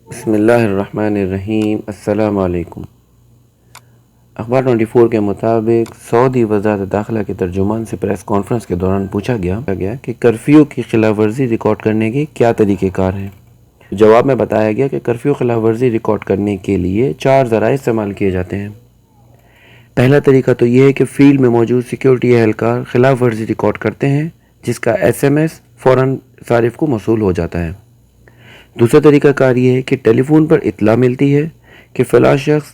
بسم اللہ الرحمن الرحیم۔ السلام علیکم۔ اخبار 24 کے مطابق سعودی وزارت داخلہ کے ترجمان سے پریس کانفرنس کے دوران پوچھا گیا کہ کرفیو کی خلاف ورزی ریکارڈ کرنے کے کیا طریقہ کار ہیں۔ جواب میں بتایا گیا کہ کرفیو خلاف ورزی ریکارڈ کرنے کے لیے 4 ذرائع استعمال کیے جاتے ہیں۔ پہلا طریقہ تو یہ ہے کہ فیلڈ میں موجود سیکیورٹی اہلکار خلاف ورزی ریکارڈ کرتے ہیں، جس کا SMS فوراً صارف کو موصول ہو جاتا ہے۔ دوسرا طریقہ کار یہ ہے کہ ٹیلی فون پر اطلاع ملتی ہے کہ فلاں شخص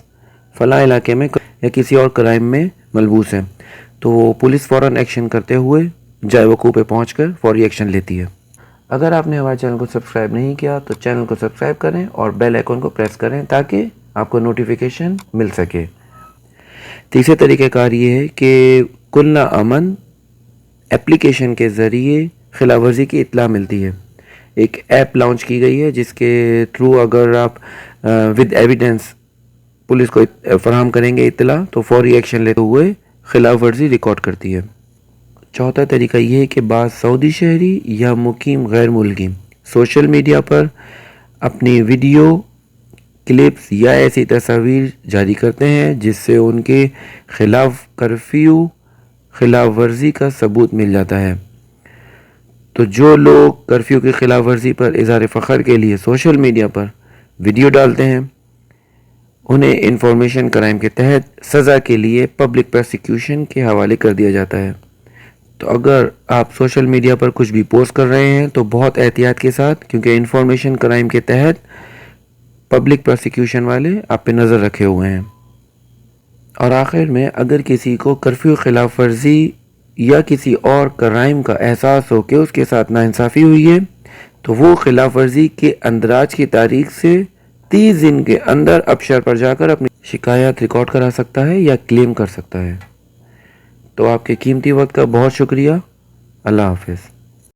فلاں علاقے میں یا کسی اور کرائم میں ملبوس ہے، تو وہ پولیس فوراً ایکشن کرتے ہوئے جائے وقوع پہ پہنچ کر فوری ایکشن لیتی ہے۔ اگر آپ نے ہمارے چینل کو سبسکرائب نہیں کیا تو چینل کو سبسکرائب کریں اور بیل آئیکن کو پریس کریں تاکہ آپ کو نوٹیفیکیشن مل سکے۔ تیسرے طریقہ کار یہ ہے کہ کلنا امن اپلیکیشن کے ذریعے خلاف ورزی کی اطلاع ملتی ہے۔ ایک ایپ لانچ کی گئی ہے جس کے تھرو اگر آپ ود ایویڈنس پولیس کو فراہم کریں گے اطلاع تو فوری ایکشن لیتے ہوئے خلاف ورزی ریکارڈ کرتی ہے۔ چوتھا طریقہ یہ ہے کہ بعض سعودی شہری یا مقیم غیر ملکی سوشل میڈیا پر اپنی ویڈیو کلپس یا ایسی تصاویر جاری کرتے ہیں جس سے ان کے خلاف کرفیو خلاف ورزی کا ثبوت مل جاتا ہے۔ تو جو لوگ کرفیو کی خلاف ورزی پر اظہار فخر کے لیے سوشل میڈیا پر ویڈیو ڈالتے ہیں، انہیں انفارمیشن کرائم کے تحت سزا کے لیے پبلک پروسیکیوشن کے حوالے کر دیا جاتا ہے۔ تو اگر آپ سوشل میڈیا پر کچھ بھی پوسٹ کر رہے ہیں تو بہت احتیاط کے ساتھ، کیونکہ انفارمیشن کرائم کے تحت پبلک پروسیکیوشن والے آپ پہ نظر رکھے ہوئے ہیں۔ اور آخر میں اگر کسی کو کرفیو خلاف ورزی یا کسی اور کرائم کا احساس ہو کہ اس کے ساتھ ناانصافی ہوئی ہے تو وہ خلاف ورزی کے اندراج کی تاریخ سے 30 دن کے اندر ابشر پر جا کر اپنی شکایات ریکارڈ کرا سکتا ہے یا کلیم کر سکتا ہے۔ تو آپ کے قیمتی وقت کا بہت شکریہ۔ اللہ حافظ۔